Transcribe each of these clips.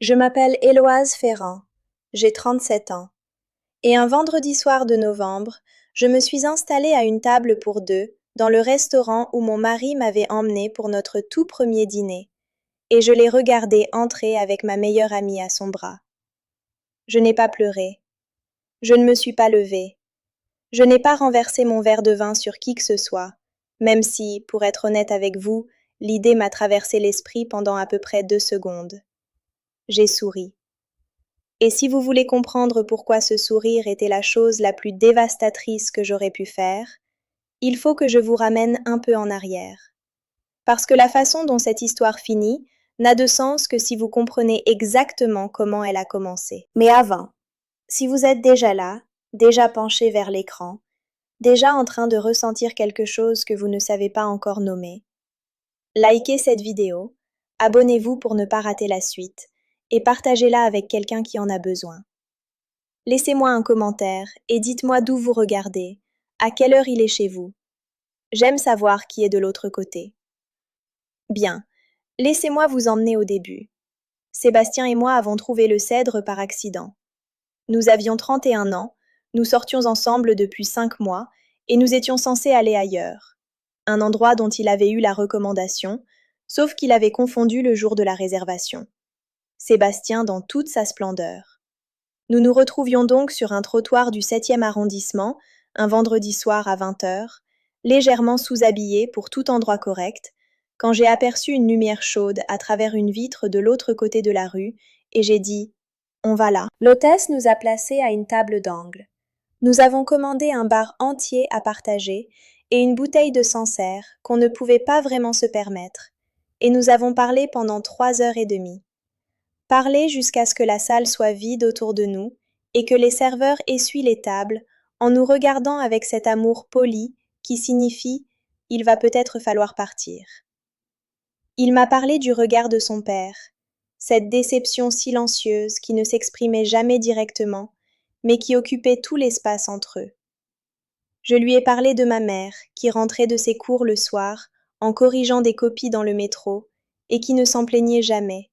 Je m'appelle Héloïse Ferrand, j'ai 37 ans, et un vendredi soir de novembre, je me suis installée à une table pour deux dans le restaurant où mon mari m'avait emmenée pour notre tout premier dîner, et je l'ai regardé entrer avec ma meilleure amie à son bras. Je n'ai pas pleuré, je ne me suis pas levée, je n'ai pas renversé mon verre de vin sur qui que ce soit, même si, pour être honnête avec vous, l'idée m'a traversé l'esprit pendant à peu près 2 secondes. J'ai souri. Et si vous voulez comprendre pourquoi ce sourire était la chose la plus dévastatrice que j'aurais pu faire, il faut que je vous ramène un peu en arrière. Parce que la façon dont cette histoire finit n'a de sens que si vous comprenez exactement comment elle a commencé. Mais avant, si vous êtes déjà là, déjà penché vers l'écran, déjà en train de ressentir quelque chose que vous ne savez pas encore nommer, likez cette vidéo, abonnez-vous pour ne pas rater la suite, et partagez-la avec quelqu'un qui en a besoin. Laissez-moi un commentaire et dites-moi d'où vous regardez, à quelle heure il est chez vous. J'aime savoir qui est de l'autre côté. Bien, laissez-moi vous emmener au début. Sébastien et moi avons trouvé le cèdre par accident. Nous avions 31 ans, nous sortions ensemble depuis 5 mois et nous étions censés aller ailleurs. Un endroit dont il avait eu la recommandation, sauf qu'il avait confondu le jour de la réservation. Sébastien dans toute sa splendeur. Nous nous retrouvions donc sur un trottoir du 7e arrondissement, un vendredi soir à 20 heures, légèrement sous-habillés pour tout endroit correct, quand j'ai aperçu une lumière chaude à travers une vitre de l'autre côté de la rue, et j'ai dit « On va là ». L'hôtesse nous a placés à une table d'angle. Nous avons commandé un bar entier à partager et une bouteille de Sancerre qu'on ne pouvait pas vraiment se permettre, et nous avons parlé pendant 3 heures et demie. Parler jusqu'à ce que la salle soit vide autour de nous et que les serveurs essuient les tables en nous regardant avec cet amour poli qui signifie « il va peut-être falloir partir ». Il m'a parlé du regard de son père, cette déception silencieuse qui ne s'exprimait jamais directement, mais qui occupait tout l'espace entre eux. Je lui ai parlé de ma mère qui rentrait de ses cours le soir en corrigeant des copies dans le métro et qui ne s'en plaignait jamais,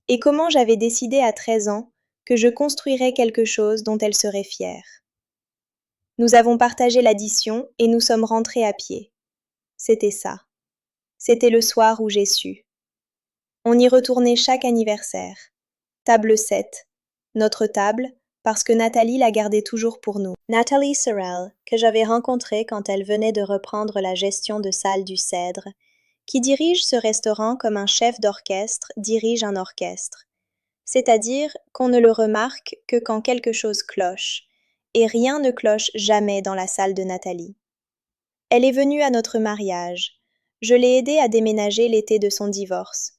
et comment j'avais décidé à 13 ans que je construirais quelque chose dont elle serait fière. Nous avons partagé l'addition et nous sommes rentrés à pied. C'était ça. C'était le soir où j'ai su. On y retournait chaque anniversaire. Table 7. Notre table, parce que Nathalie la gardait toujours pour nous. Nathalie Sorel, que j'avais rencontrée quand elle venait de reprendre la gestion de salle du Cèdre, qui dirige ce restaurant comme un chef d'orchestre dirige un orchestre. C'est-à-dire qu'on ne le remarque que quand quelque chose cloche, et rien ne cloche jamais dans la salle de Nathalie. Elle est venue à notre mariage. Je l'ai aidée à déménager l'été de son divorce.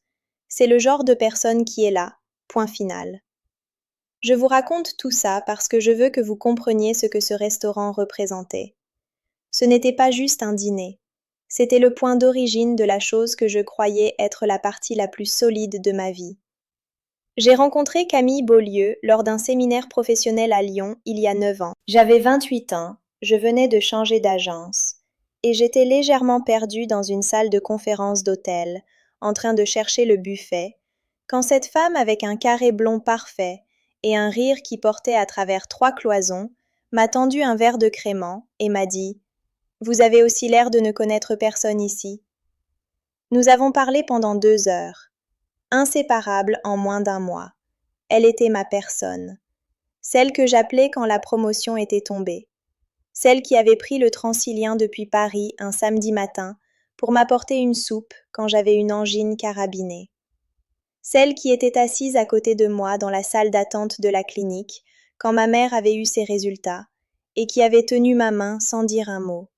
C'est le genre de personne qui est là, point final. Je vous raconte tout ça parce que je veux que vous compreniez ce que ce restaurant représentait. Ce n'était pas juste un dîner. C'était le point d'origine de la chose que je croyais être la partie la plus solide de ma vie. J'ai rencontré Camille Beaulieu lors d'un séminaire professionnel à Lyon il y a 9 ans. J'avais 28 ans, je venais de changer d'agence, et j'étais légèrement perdue dans une salle de conférence d'hôtel, en train de chercher le buffet, quand cette femme avec un carré blond parfait et un rire qui portait à travers 3 cloisons m'a tendu un verre de crément et m'a dit « Vous avez aussi l'air de ne connaître personne ici ». Nous avons parlé pendant 2 heures. Inséparable en moins d'un mois. Elle était ma personne. Celle que j'appelais quand la promotion était tombée. Celle qui avait pris le Transilien depuis Paris un samedi matin pour m'apporter une soupe quand j'avais une angine carabinée. Celle qui était assise à côté de moi dans la salle d'attente de la clinique quand ma mère avait eu ses résultats et qui avait tenu ma main sans dire un mot.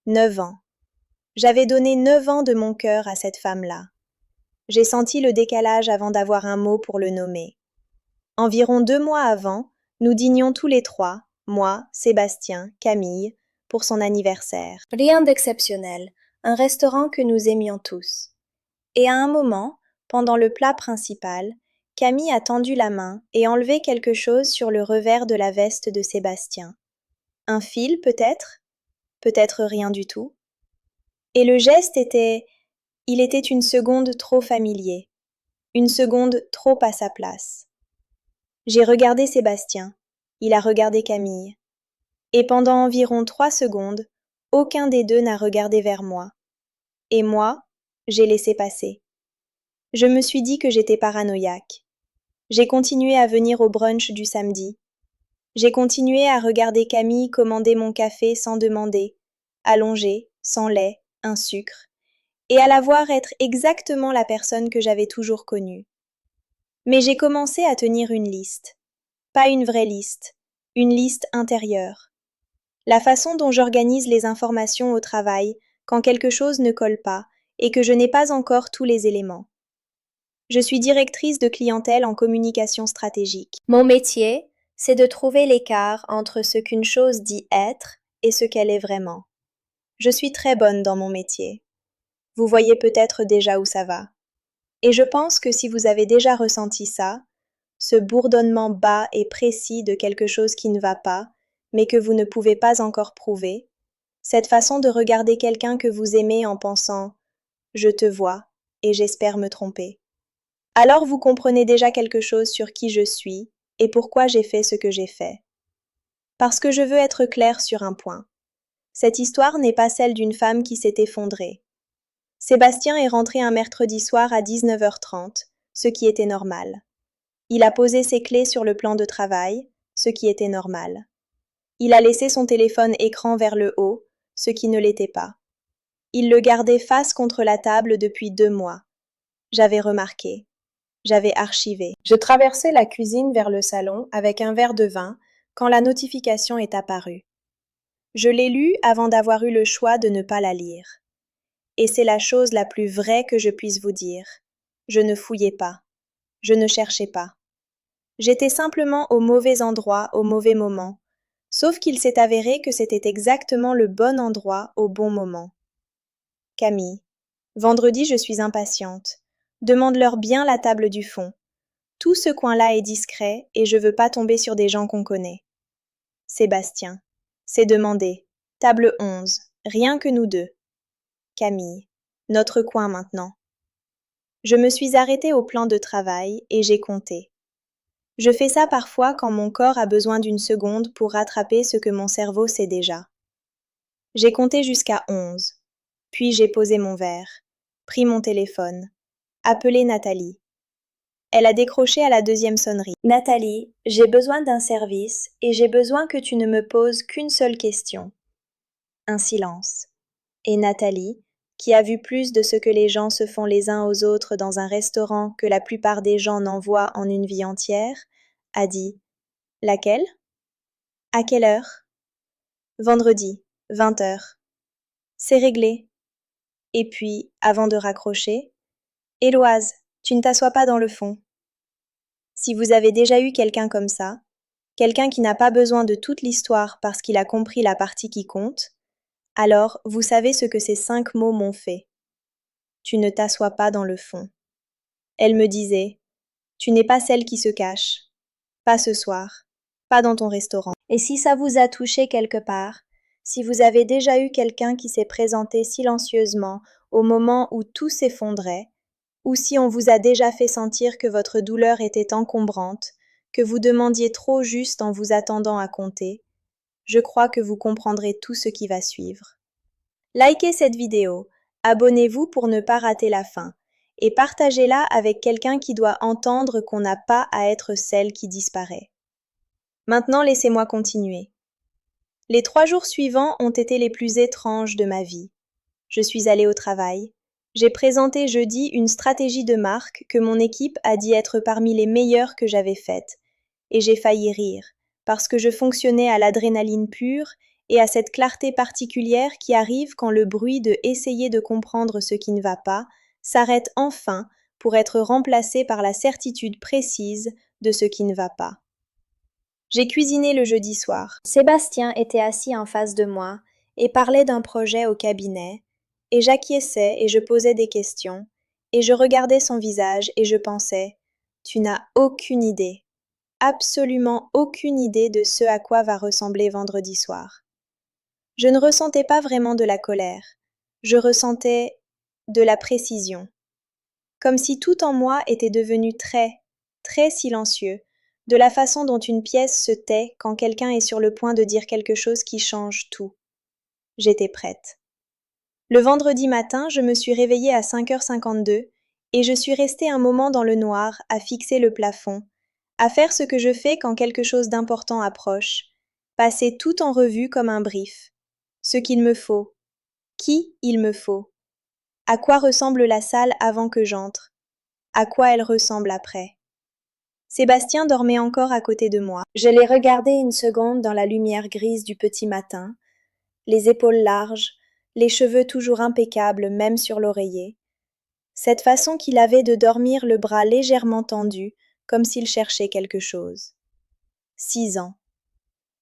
9 ans. J'avais donné 9 ans de mon cœur à cette femme-là. J'ai senti le décalage avant d'avoir un mot pour le nommer. Environ 2 mois avant, nous dînions tous les trois, moi, Sébastien, Camille, pour son anniversaire. Rien d'exceptionnel, un restaurant que nous aimions tous. Et à un moment, pendant le plat principal, Camille a tendu la main et enlevé quelque chose sur le revers de la veste de Sébastien. Un fil, peut-être? Peut-être rien du tout. Et le geste était... Il était une seconde trop familier. une seconde trop à sa place. J'ai regardé Sébastien, il a regardé Camille, et pendant environ 3 secondes, aucun des deux n'a regardé vers moi. Et moi, j'ai laissé passer. Je me suis dit que j'étais paranoïaque. J'ai continué à venir au brunch du samedi. J'ai continué à regarder Camille commander mon café sans demander, allongé, sans lait, un sucre, et à la voir être exactement la personne que j'avais toujours connue. Mais j'ai commencé à tenir une liste. Pas une vraie liste, une liste intérieure. La façon dont j'organise les informations au travail quand quelque chose ne colle pas et que je n'ai pas encore tous les éléments. Je suis directrice de clientèle en communication stratégique. Mon métier, c'est de trouver l'écart entre ce qu'une chose dit être et ce qu'elle est vraiment. Je suis très bonne dans mon métier. Vous voyez peut-être déjà où ça va. Et je pense que si vous avez déjà ressenti ça, ce bourdonnement bas et précis de quelque chose qui ne va pas, mais que vous ne pouvez pas encore prouver, cette façon de regarder quelqu'un que vous aimez en pensant ⁇ Je te vois, et j'espère me tromper ⁇ alors vous comprenez déjà quelque chose sur qui je suis et pourquoi j'ai fait ce que j'ai fait. Parce que je veux être claire sur un point. Cette histoire n'est pas celle d'une femme qui s'est effondrée. Sébastien est rentré un mercredi soir à 19h30, ce qui était normal. Il a posé ses clés sur le plan de travail, ce qui était normal. Il a laissé son téléphone écran vers le haut, ce qui ne l'était pas. Il le gardait face contre la table depuis 2 mois. J'avais remarqué. J'avais archivé. Je traversais la cuisine vers le salon avec un verre de vin quand la notification est apparue. Je l'ai lue avant d'avoir eu le choix de ne pas la lire. Et c'est la chose la plus vraie que je puisse vous dire. Je ne fouillais pas. Je ne cherchais pas. J'étais simplement au mauvais endroit au mauvais moment, sauf qu'il s'est avéré que c'était exactement le bon endroit au bon moment. Camille, vendredi je suis impatiente. Demande-leur bien la table du fond. Tout ce coin-là est discret et je veux pas tomber sur des gens qu'on connaît. Sébastien, c'est demandé. Table 11, rien que nous deux. Camille, notre coin maintenant. Je me suis arrêtée au plan de travail et j'ai compté. Je fais ça parfois quand mon corps a besoin d'une seconde pour rattraper ce que mon cerveau sait déjà. J'ai compté jusqu'à 11. Puis j'ai posé mon verre, pris mon téléphone, appelé Nathalie. Elle a décroché à la 2e sonnerie. Nathalie, j'ai besoin d'un service et j'ai besoin que tu ne me poses qu'une seule question. Un silence. Et Nathalie, qui a vu plus de ce que les gens se font les uns aux autres dans un restaurant que la plupart des gens n'en voient en une vie entière, a dit « Laquelle ? À quelle heure ? Vendredi, 20h. C'est réglé. Et puis, avant de raccrocher, Héloïse, tu ne t'assois pas dans le fond. Si vous avez déjà eu quelqu'un comme ça, quelqu'un qui n'a pas besoin de toute l'histoire parce qu'il a compris la partie qui compte, alors vous savez ce que ces 5 mots m'ont fait. Tu ne t'assois pas dans le fond. Elle me disait, tu n'es pas celle qui se cache. Pas ce soir. Pas dans ton restaurant. Et si ça vous a touché quelque part, si vous avez déjà eu quelqu'un qui s'est présenté silencieusement au moment où tout s'effondrait, ou si on vous a déjà fait sentir que votre douleur était encombrante, que vous demandiez trop juste en vous attendant à compter, je crois que vous comprendrez tout ce qui va suivre. Likez cette vidéo, abonnez-vous pour ne pas rater la fin, et partagez-la avec quelqu'un qui doit entendre qu'on n'a pas à être celle qui disparaît. Maintenant, laissez-moi continuer. Les 3 jours suivants ont été les plus étranges de ma vie. Je suis allée au travail. J'ai présenté jeudi une stratégie de marque que mon équipe a dit être parmi les meilleures que j'avais faites. Et j'ai failli rire, parce que je fonctionnais à l'adrénaline pure et à cette clarté particulière qui arrive quand le bruit de essayer de comprendre ce qui ne va pas s'arrête enfin pour être remplacé par la certitude précise de ce qui ne va pas. J'ai cuisiné le jeudi soir. Sébastien était assis en face de moi et parlait d'un projet au cabinet, et j'acquiesçais et je posais des questions, et je regardais son visage et je pensais « Tu n'as aucune idée, absolument aucune idée de ce à quoi va ressembler vendredi soir. » Je ne ressentais pas vraiment de la colère, je ressentais de la précision. comme si tout en moi était devenu très, très silencieux, de la façon dont une pièce se tait quand quelqu'un est sur le point de dire quelque chose qui change tout. J'étais prête. Le vendredi matin, je me suis réveillée à 5h52 et je suis restée un moment dans le noir, à fixer le plafond, à faire ce que je fais quand quelque chose d'important approche, passer tout en revue comme un brief. Ce qu'il me faut. Qui il me faut. À quoi ressemble la salle avant que j'entre. À quoi elle ressemble après. Sébastien dormait encore à côté de moi. Je l'ai regardé une seconde dans la lumière grise du petit matin, les épaules larges, les cheveux toujours impeccables même sur l'oreiller. Cette façon qu'il avait de dormir le bras légèrement tendu, comme s'il cherchait quelque chose. 6 ans.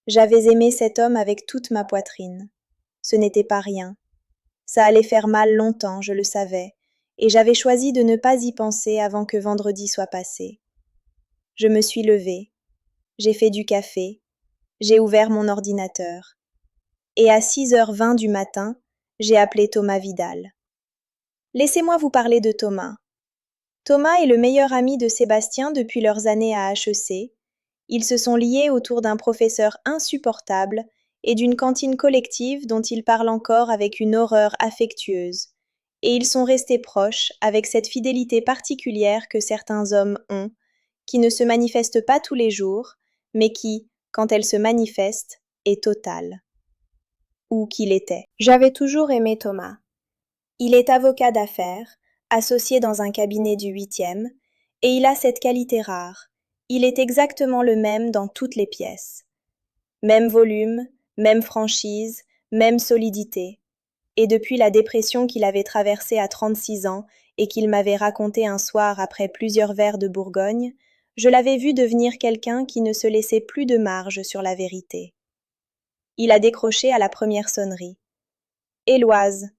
J'avais aimé cet homme avec toute ma poitrine. Ce n'était pas rien. Ça allait faire mal longtemps, je le savais, et j'avais choisi de ne pas y penser avant que vendredi soit passé. Je me suis levée, j'ai fait du café, j'ai ouvert mon ordinateur. Et à 6h20 du matin, j'ai appelé Thomas Vidal. Laissez-moi vous parler de Thomas. Thomas est le meilleur ami de Sébastien depuis leurs années à HEC. Ils se sont liés autour d'un professeur insupportable et d'une cantine collective dont ils parlent encore avec une horreur affectueuse. Et ils sont restés proches avec cette fidélité particulière que certains hommes ont, qui ne se manifeste pas tous les jours, mais qui, quand elle se manifeste, est totale. Ou qu'il était. J'avais toujours aimé Thomas. Il est avocat d'affaires, associé dans un cabinet du 8e, et il a cette qualité rare. Il est exactement le même dans toutes les pièces. Même volume, même franchise, même solidité. Et depuis la dépression qu'il avait traversée à 36 ans et qu'il m'avait raconté un soir après plusieurs verres de Bourgogne, je l'avais vu devenir quelqu'un qui ne se laissait plus de marge sur la vérité. Il a décroché à la première sonnerie. « Éloise !»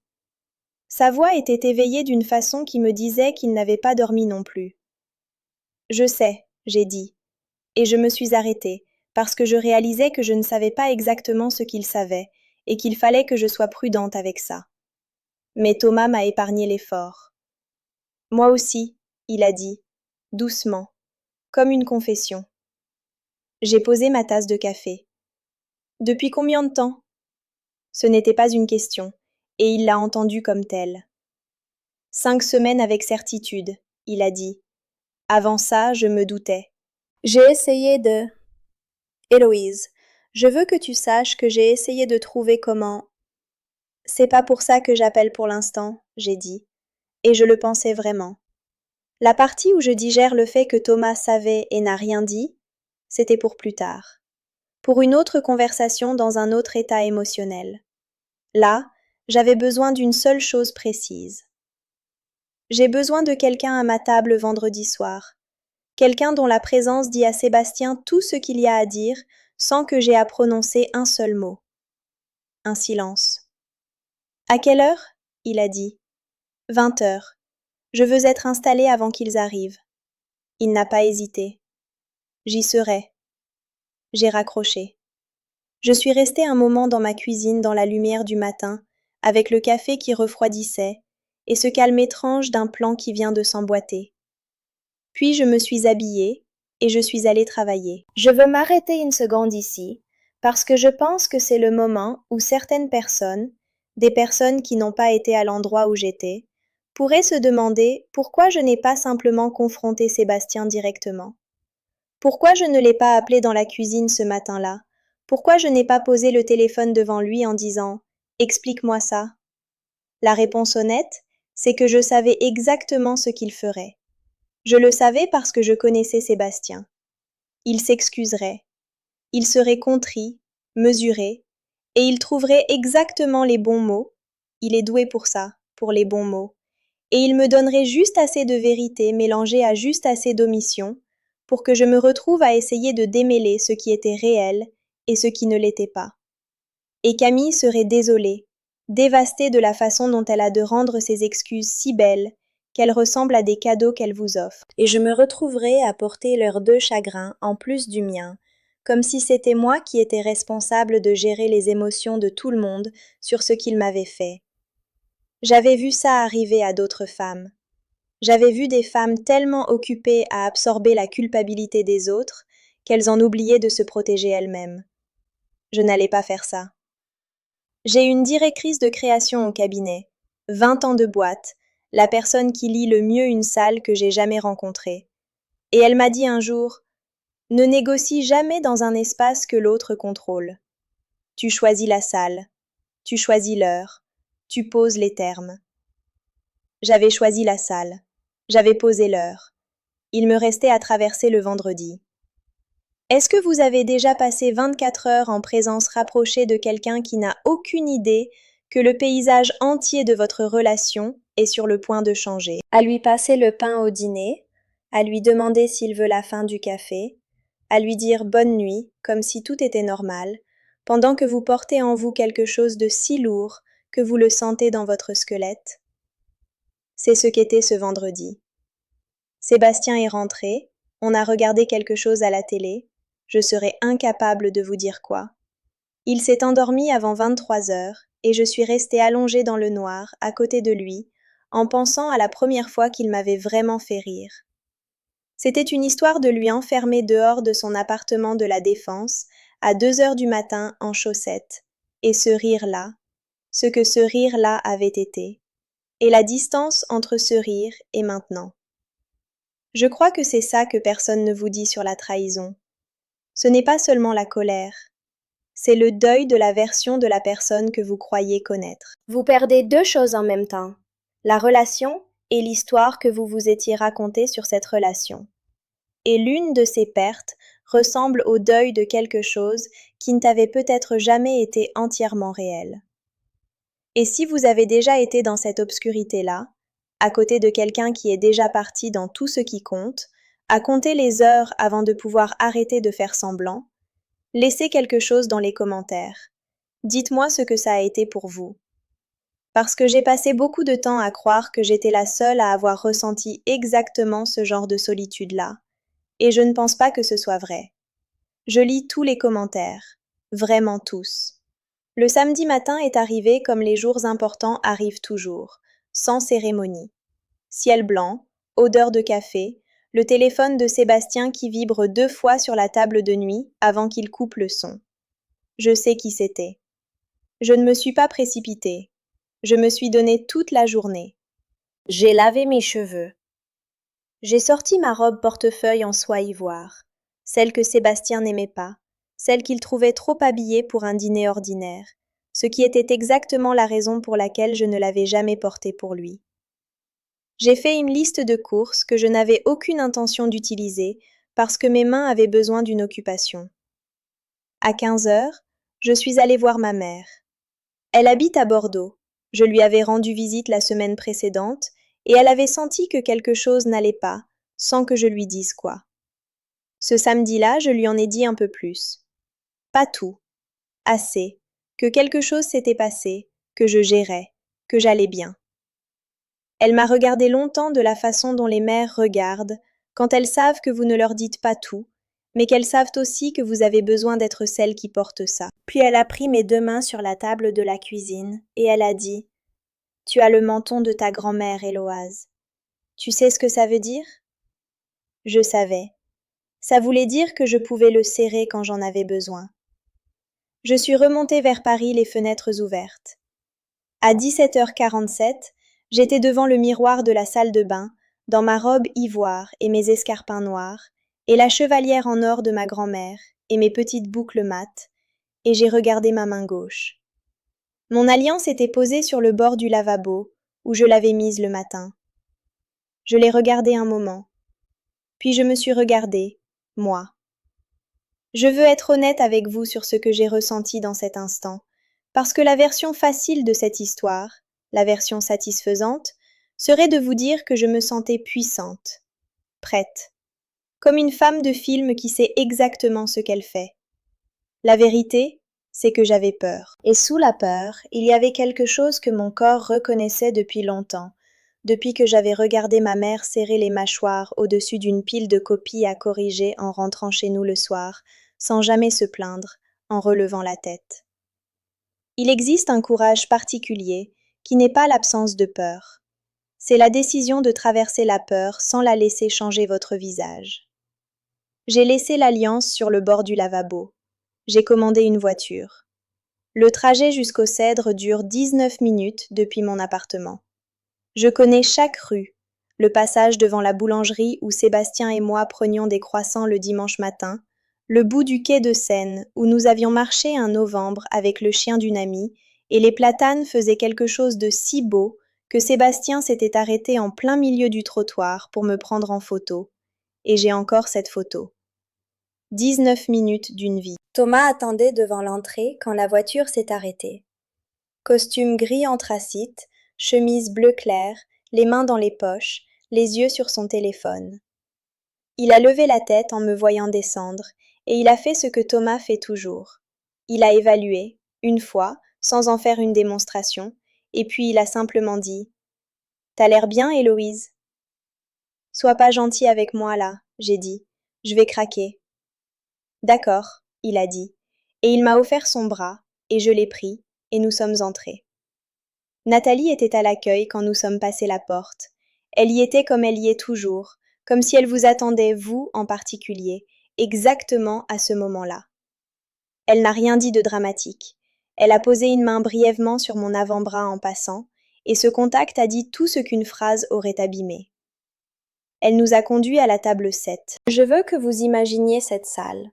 Sa voix était éveillée d'une façon qui me disait qu'il n'avait pas dormi non plus. « Je sais », j'ai dit, et je me suis arrêtée, parce que je réalisais que je ne savais pas exactement ce qu'il savait, et qu'il fallait que je sois prudente avec ça. Mais Thomas m'a épargné l'effort. « Moi aussi », il a dit, doucement, comme une confession. J'ai posé ma tasse de café. « Depuis combien de temps ?» Ce n'était pas une question, et il l'a entendue comme telle. « 5 semaines avec certitude, » il a dit. Avant ça, je me doutais. J'ai essayé de... Héloïse, je veux que tu saches que j'ai essayé de trouver comment... C'est pas pour ça que j'appelle pour l'instant, j'ai dit. Et je le pensais vraiment. La partie où je digère le fait que Thomas savait et n'a rien dit, c'était pour plus tard. Pour une autre conversation dans un autre état émotionnel. Là, j'avais besoin d'une seule chose précise. J'ai besoin de quelqu'un à ma table vendredi soir. Quelqu'un dont la présence dit à Sébastien tout ce qu'il y a à dire sans que j'aie à prononcer un seul mot. Un silence. « À quelle heure ?» il a dit. « 20h. Je veux être installée avant qu'ils arrivent. » Il n'a pas hésité. « J'y serai. » J'ai raccroché. Je suis restée un moment dans ma cuisine dans la lumière du matin, avec le café qui refroidissait, et ce calme étrange d'un plan qui vient de s'emboîter. Puis je me suis habillée, et je suis allée travailler. Je veux m'arrêter une seconde ici, parce que je pense que c'est le moment où certaines personnes, des personnes qui n'ont pas été à l'endroit où j'étais, pourraient se demander pourquoi je n'ai pas simplement confronté Sébastien directement. Pourquoi je ne l'ai pas appelé dans la cuisine ce matin-là? Pourquoi je n'ai pas posé le téléphone devant lui en disant « Explique-moi ça ». La réponse honnête, c'est que je savais exactement ce qu'il ferait. Je le savais parce que je connaissais Sébastien. Il s'excuserait. Il serait contrit, mesuré, et il trouverait exactement les bons mots. Il est doué pour ça, pour les bons mots. Et il me donnerait juste assez de vérité mélangée à juste assez d'omission pour que je me retrouve à essayer de démêler ce qui était réel et ce qui ne l'était pas. Et Camille serait désolée, dévastée de la façon dont elle a de rendre ses excuses si belles qu'elles ressemblent à des cadeaux qu'elle vous offre. Et je me retrouverai à porter leurs 2 chagrins en plus du mien, comme si c'était moi qui étais responsable de gérer les émotions de tout le monde sur ce qu'il m'avait fait. J'avais vu ça arriver à d'autres femmes. J'avais vu des femmes tellement occupées à absorber la culpabilité des autres qu'elles en oubliaient de se protéger elles-mêmes. Je n'allais pas faire ça. J'ai une directrice de création au cabinet, 20 ans de boîte, la personne qui lit le mieux une salle que j'ai jamais rencontrée. Et elle m'a dit un jour, ne négocie jamais dans un espace que l'autre contrôle. Tu choisis la salle, tu choisis l'heure, tu poses les termes. J'avais choisi la salle, j'avais posé l'heure. Il me restait à traverser le vendredi. Est-ce que vous avez déjà passé 24 heures en présence rapprochée de quelqu'un qui n'a aucune idée que le paysage entier de votre relation est sur le point de changer? À lui passer le pain au dîner, à lui demander s'il veut la fin du café, à lui dire bonne nuit comme si tout était normal, pendant que vous portez en vous quelque chose de si lourd que vous le sentez dans votre squelette? C'est ce qu'était ce vendredi. Sébastien est rentré, on a regardé quelque chose à la télé, je serais incapable de vous dire quoi. Il s'est endormi avant 23 heures, et je suis restée allongée dans le noir, à côté de lui, en pensant à la première fois qu'il m'avait vraiment fait rire. C'était une histoire de lui enfermer dehors de son appartement de la Défense, à 2 heures du matin, en chaussettes. Et ce rire-là, ce que ce rire-là avait été. Et la distance entre ce rire et maintenant. Je crois que c'est ça que personne ne vous dit sur la trahison. Ce n'est pas seulement la colère, c'est le deuil de la version de la personne que vous croyez connaître. Vous perdez deux choses en même temps, la relation et l'histoire que vous vous étiez racontée sur cette relation. Et l'une de ces pertes ressemble au deuil de quelque chose qui ne t'avait peut-être jamais été entièrement réel. Et si vous avez déjà été dans cette obscurité-là, à côté de quelqu'un qui est déjà parti dans tout ce qui compte, à compter les heures avant de pouvoir arrêter de faire semblant, laissez quelque chose dans les commentaires. Dites-moi ce que ça a été pour vous. Parce que j'ai passé beaucoup de temps à croire que j'étais la seule à avoir ressenti exactement ce genre de solitude-là. Et je ne pense pas que ce soit vrai. Je lis tous les commentaires, vraiment tous. Le samedi matin est arrivé comme les jours importants arrivent toujours, sans cérémonie. Ciel blanc, odeur de café, le téléphone de Sébastien qui vibre 2 fois sur la table de nuit avant qu'il coupe le son. Je sais qui c'était. Je ne me suis pas précipitée. Je me suis donné toute la journée. J'ai lavé mes cheveux. J'ai sorti ma robe portefeuille en soie ivoire, celle que Sébastien n'aimait pas, celle qu'il trouvait trop habillée pour un dîner ordinaire, ce qui était exactement la raison pour laquelle je ne l'avais jamais portée pour lui. J'ai fait une liste de courses que je n'avais aucune intention d'utiliser parce que mes mains avaient besoin d'une occupation. À 15 heures, je suis allée voir ma mère. Elle habite à Bordeaux. Je lui avais rendu visite la semaine précédente et elle avait senti que quelque chose n'allait pas, sans que je lui dise quoi. Ce samedi-là, je lui en ai dit un peu plus. Pas tout. Assez. Que quelque chose s'était passé, que je gérais, que j'allais bien. Elle m'a regardé longtemps de la façon dont les mères regardent, quand elles savent que vous ne leur dites pas tout, mais qu'elles savent aussi que vous avez besoin d'être celle qui porte ça. Puis elle a pris mes 2 mains sur la table de la cuisine, et elle a dit « Tu as le menton de ta grand-mère, Héloïse. Tu sais ce que ça veut dire ?» Je savais. Ça voulait dire que je pouvais le serrer quand j'en avais besoin. Je suis remontée vers Paris les fenêtres ouvertes. À 17h47, j'étais devant le miroir de la salle de bain, dans ma robe ivoire et mes escarpins noirs, et la chevalière en or de ma grand-mère, et mes petites boucles mates, et j'ai regardé ma main gauche. Mon alliance était posée sur le bord du lavabo, où je l'avais mise le matin. Je l'ai regardée un moment. Puis je me suis regardée, moi. Je veux être honnête avec vous sur ce que j'ai ressenti dans cet instant, parce que la version facile de cette histoire, la version satisfaisante, serait de vous dire que je me sentais puissante, prête, comme une femme de film qui sait exactement ce qu'elle fait. La vérité, c'est que j'avais peur. Et sous la peur, il y avait quelque chose que mon corps reconnaissait depuis longtemps, depuis que j'avais regardé ma mère serrer les mâchoires au-dessus d'une pile de copies à corriger en rentrant chez nous le soir, sans jamais se plaindre, en relevant la tête. Il existe un courage particulier qui n'est pas l'absence de peur. C'est la décision de traverser la peur sans la laisser changer votre visage. J'ai laissé l'Alliance sur le bord du lavabo. J'ai commandé une voiture. Le trajet jusqu'au Cèdre dure 19 minutes depuis mon appartement. Je connais chaque rue, le passage devant la boulangerie où Sébastien et moi prenions des croissants le dimanche matin, le bout du quai de Seine où nous avions marché un novembre avec le chien d'une amie, et les platanes faisaient quelque chose de si beau que Sébastien s'était arrêté en plein milieu du trottoir pour me prendre en photo, et j'ai encore cette photo. 19 minutes d'une vie. Thomas attendait devant l'entrée quand la voiture s'est arrêtée. Costume gris anthracite, chemise bleu clair, les mains dans les poches, les yeux sur son téléphone. Il a levé la tête en me voyant descendre, et il a fait ce que Thomas fait toujours. Il a évalué, une fois, sans en faire une démonstration, et puis il a simplement dit « T'as l'air bien, Héloïse ?» « Sois pas gentil avec moi, là, » j'ai dit. « Je vais craquer. » « D'accord, » il a dit, et il m'a offert son bras, et je l'ai pris, et nous sommes entrés. Nathalie était à l'accueil quand nous sommes passés la porte. Elle y était comme elle y est toujours, comme si elle vous attendait, vous en particulier, exactement à ce moment-là. Elle n'a rien dit de dramatique. Elle a posé une main brièvement sur mon avant-bras en passant, et ce contact a dit tout ce qu'une phrase aurait abîmé. Elle nous a conduits à la table 7. Je veux que vous imaginiez cette salle.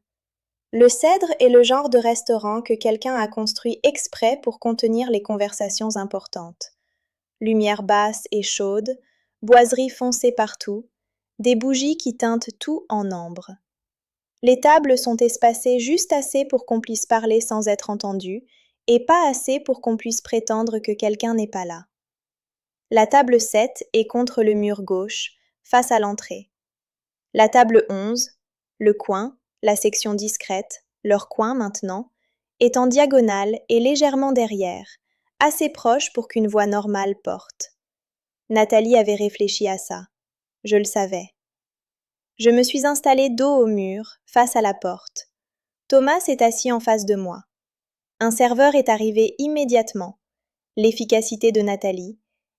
Le Cèdre est le genre de restaurant que quelqu'un a construit exprès pour contenir les conversations importantes. Lumière basse et chaude, boiseries foncées partout, des bougies qui teintent tout en ambre. Les tables sont espacées juste assez pour qu'on puisse parler sans être entendu, et pas assez pour qu'on puisse prétendre que quelqu'un n'est pas là. La table 7 est contre le mur gauche, face à l'entrée. La table 11, le coin, la section discrète, leur coin maintenant, est en diagonale et légèrement derrière, assez proche pour qu'une voix normale porte. Nathalie avait réfléchi à ça. Je le savais. Je me suis installée dos au mur, face à la porte. Thomas s'est assis en face de moi. Un serveur est arrivé immédiatement, l'efficacité de Nathalie,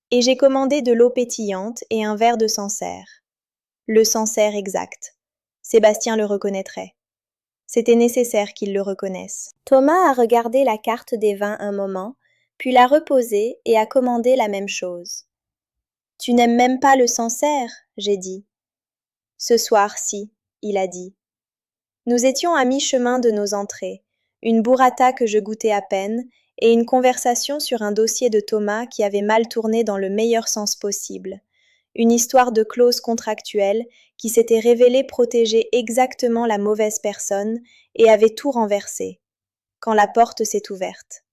et j'ai commandé de l'eau pétillante et un verre de Sancerre. Le Sancerre exact. Sébastien le reconnaîtrait. C'était nécessaire qu'il le reconnaisse. Thomas a regardé la carte des vins un moment, puis l'a reposée et a commandé la même chose. « Tu n'aimes même pas le Sancerre ?» j'ai dit. « Ce soir, si, » il a dit. Nous étions à mi-chemin de nos entrées, une burrata que je goûtais à peine, et une conversation sur un dossier de Thomas qui avait mal tourné dans le meilleur sens possible. Une histoire de clause contractuelle qui s'était révélée protéger exactement la mauvaise personne et avait tout renversé, quand la porte s'est ouverte.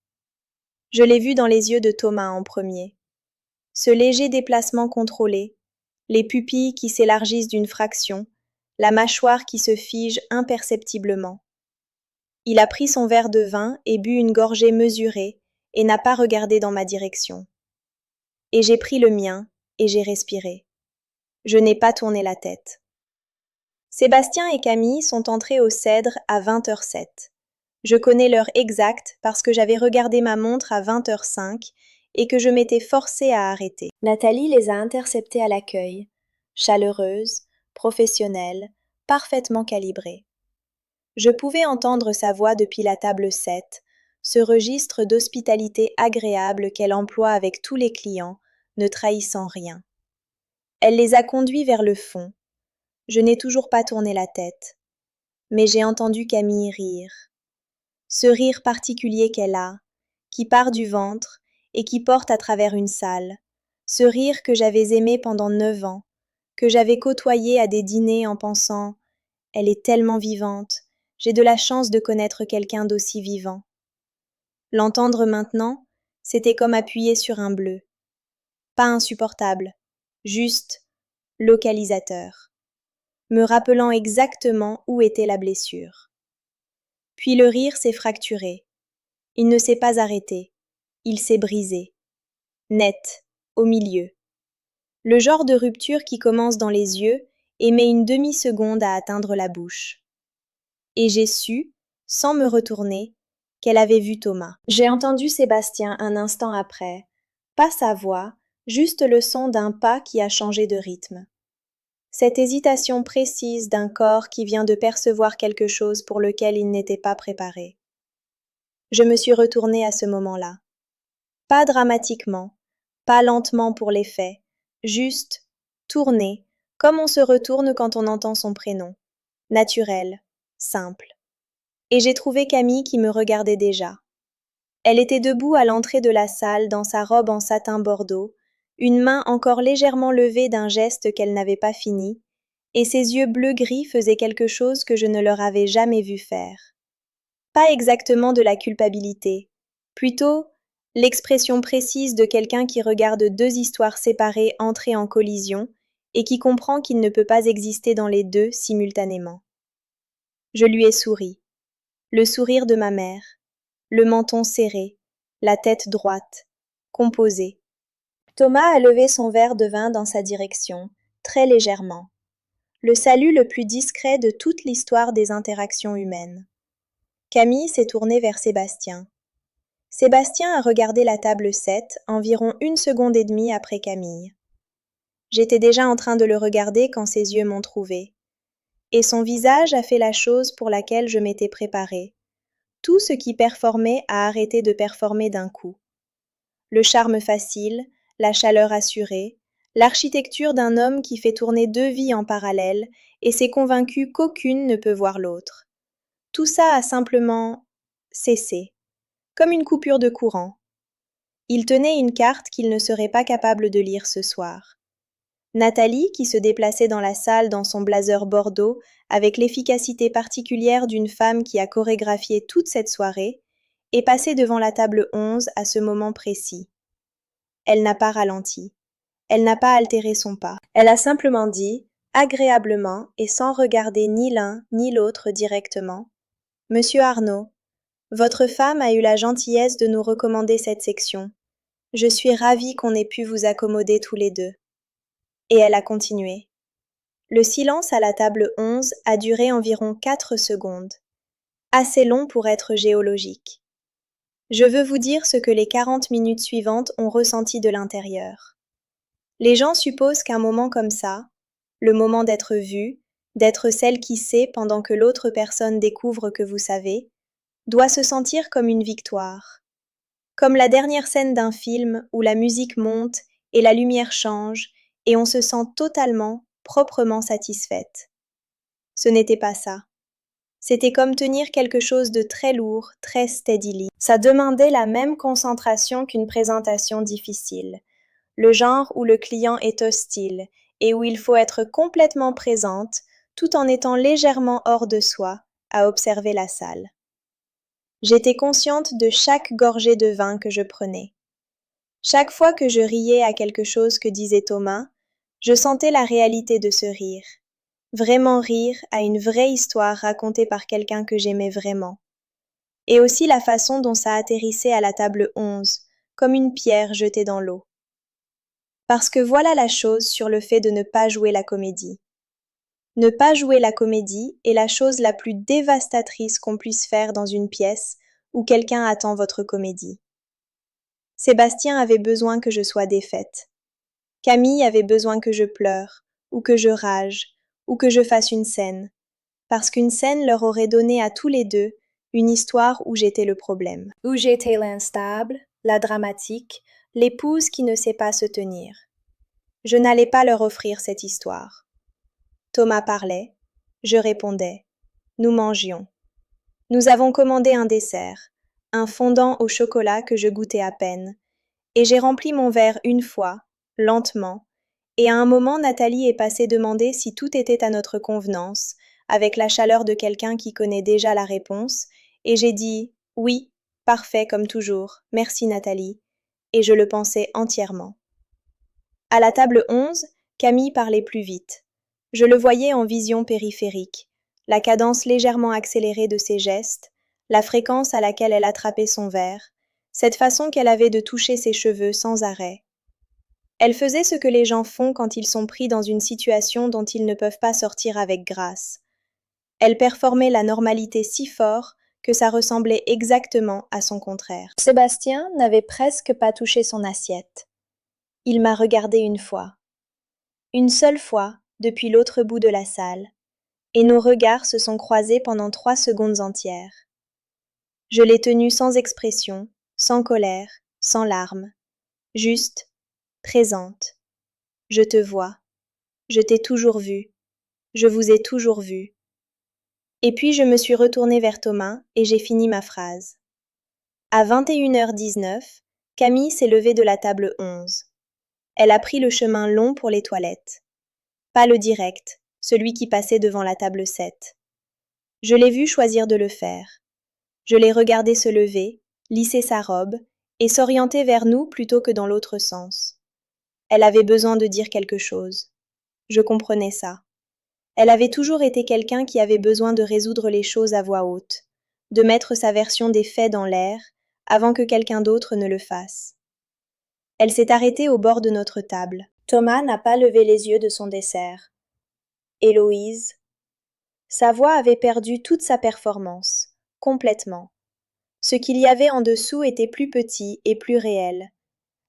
Je l'ai vu dans les yeux de Thomas en premier. Ce léger déplacement contrôlé, les pupilles qui s'élargissent d'une fraction, la mâchoire qui se fige imperceptiblement. Il a pris son verre de vin et bu une gorgée mesurée et n'a pas regardé dans ma direction. Et j'ai pris le mien et j'ai respiré. Je n'ai pas tourné la tête. Sébastien et Camille sont entrés au Cèdre à 20h07. Je connais l'heure exacte parce que j'avais regardé ma montre à 20h05 et que je m'étais forcée à arrêter. Nathalie les a interceptés à l'accueil, chaleureuse, professionnelle, parfaitement calibrée. Je pouvais entendre sa voix depuis la table 7, ce registre d'hospitalité agréable qu'elle emploie avec tous les clients, ne trahissant rien. Elle les a conduits vers le fond. Je n'ai toujours pas tourné la tête, mais j'ai entendu Camille rire. Ce rire particulier qu'elle a, qui part du ventre et qui porte à travers une salle, ce rire que j'avais aimé pendant 9 ans, que j'avais côtoyé à des dîners en pensant « Elle est tellement vivante, j'ai de la chance de connaître quelqu'un d'aussi vivant ». L'entendre maintenant, c'était comme appuyer sur un bleu. Pas insupportable, juste localisateur, me rappelant exactement où était la blessure. Puis le rire s'est fracturé. Il ne s'est pas arrêté. Il s'est brisé. Net, au milieu. Le genre de rupture qui commence dans les yeux et met une demi-seconde à atteindre la bouche. Et j'ai su, sans me retourner, qu'elle avait vu Thomas. J'ai entendu Sébastien un instant après, pas sa voix, juste le son d'un pas qui a changé de rythme. Cette hésitation précise d'un corps qui vient de percevoir quelque chose pour lequel il n'était pas préparé. Je me suis retournée à ce moment-là. Pas dramatiquement, pas lentement pour l'effet, juste tournée, comme on se retourne quand on entend son prénom. Naturel, simple. Et j'ai trouvé Camille qui me regardait déjà. Elle était debout à l'entrée de la salle dans sa robe en satin bordeaux, une main encore légèrement levée d'un geste qu'elle n'avait pas fini, et ses yeux bleu-gris faisaient quelque chose que je ne leur avais jamais vu faire. Pas exactement de la culpabilité, plutôt l'expression précise de quelqu'un qui regarde deux histoires séparées entrer en collision et qui comprend qu'il ne peut pas exister dans les deux simultanément. Je lui ai souri. Le sourire de ma mère, le menton serré, la tête droite, composée. Thomas a levé son verre de vin dans sa direction, très légèrement. Le salut le plus discret de toute l'histoire des interactions humaines. Camille s'est tournée vers Sébastien. Sébastien a regardé la table 7 environ 1 seconde et demie après Camille. J'étais déjà en train de le regarder quand ses yeux m'ont trouvée. Et son visage a fait la chose pour laquelle je m'étais préparée. Tout ce qui performait a arrêté de performer d'un coup. Le charme facile, la chaleur assurée, l'architecture d'un homme qui fait tourner deux vies en parallèle et s'est convaincu qu'aucune ne peut voir l'autre. Tout ça a simplement cessé, comme une coupure de courant. Il tenait une carte qu'il ne serait pas capable de lire ce soir. Nathalie, qui se déplaçait dans la salle dans son blazer bordeaux, avec l'efficacité particulière d'une femme qui a chorégraphié toute cette soirée, est passée devant la table 11 à ce moment précis. Elle n'a pas ralenti. Elle n'a pas altéré son pas. Elle a simplement dit, agréablement et sans regarder ni l'un ni l'autre directement, « Monsieur Arnaud, votre femme a eu la gentillesse de nous recommander cette section. Je suis ravie qu'on ait pu vous accommoder tous les deux. » Et elle a continué. Le silence à la table 11 a duré environ 4 secondes, assez long pour être géologique. Je veux vous dire ce que les 40 minutes suivantes ont ressenti de l'intérieur. Les gens supposent qu'un moment comme ça, le moment d'être vu, d'être celle qui sait pendant que l'autre personne découvre que vous savez, doit se sentir comme une victoire. Comme la dernière scène d'un film où la musique monte et la lumière change et on se sent totalement, proprement satisfaite. Ce n'était pas ça. C'était comme tenir quelque chose de très lourd, très steadily. Ça demandait la même concentration qu'une présentation difficile. Le genre où le client est hostile et où il faut être complètement présente tout en étant légèrement hors de soi à observer la salle. J'étais consciente de chaque gorgée de vin que je prenais. Chaque fois que je riais à quelque chose que disait Thomas, je sentais la réalité de ce rire. Vraiment rire à une vraie histoire racontée par quelqu'un que j'aimais vraiment. Et aussi la façon dont ça atterrissait à la table 11, comme une pierre jetée dans l'eau. Parce que voilà la chose sur le fait de ne pas jouer la comédie. Ne pas jouer la comédie est la chose la plus dévastatrice qu'on puisse faire dans une pièce où quelqu'un attend votre comédie. Sébastien avait besoin que je sois défaite. Camille avait besoin que je pleure, ou que je rage, ou que je fasse une scène, parce qu'une scène leur aurait donné à tous les deux une histoire où j'étais le problème, où j'étais l'instable, la dramatique, l'épouse qui ne sait pas se tenir. Je n'allais pas leur offrir cette histoire. Thomas parlait, je répondais, nous mangions. Nous avons commandé un dessert, un fondant au chocolat que je goûtais à peine, et j'ai rempli mon verre une fois, lentement, et à un moment Nathalie est passée demander si tout était à notre convenance, avec la chaleur de quelqu'un qui connaît déjà la réponse, et j'ai dit « Oui, parfait comme toujours, merci Nathalie », et je le pensais entièrement. À la table 11, Camille parlait plus vite. Je le voyais en vision périphérique, la cadence légèrement accélérée de ses gestes, la fréquence à laquelle elle attrapait son verre, cette façon qu'elle avait de toucher ses cheveux sans arrêt. Elle faisait ce que les gens font quand ils sont pris dans une situation dont ils ne peuvent pas sortir avec grâce. Elle performait la normalité si fort que ça ressemblait exactement à son contraire. Sébastien n'avait presque pas touché son assiette. Il m'a regardé une fois. Une seule fois, depuis l'autre bout de la salle, et nos regards se sont croisés pendant 3 secondes entières. Je l'ai tenu sans expression, sans colère, sans larmes, juste, présente. Je te vois. Je t'ai toujours vu. Je vous ai toujours vu. Et puis je me suis retournée vers Thomas et j'ai fini ma phrase. À 21h19, Camille s'est levée de la table 11. Elle a pris le chemin long pour les toilettes. Pas le direct, celui qui passait devant la table 7. Je l'ai vue choisir de le faire. Je l'ai regardée se lever, lisser sa robe et s'orienter vers nous plutôt que dans l'autre sens. Elle avait besoin de dire quelque chose. Je comprenais ça. Elle avait toujours été quelqu'un qui avait besoin de résoudre les choses à voix haute, de mettre sa version des faits dans l'air avant que quelqu'un d'autre ne le fasse. Elle s'est arrêtée au bord de notre table. Thomas n'a pas levé les yeux de son dessert. Héloïse. Sa voix avait perdu toute sa performance, complètement. Ce qu'il y avait en dessous était plus petit et plus réel.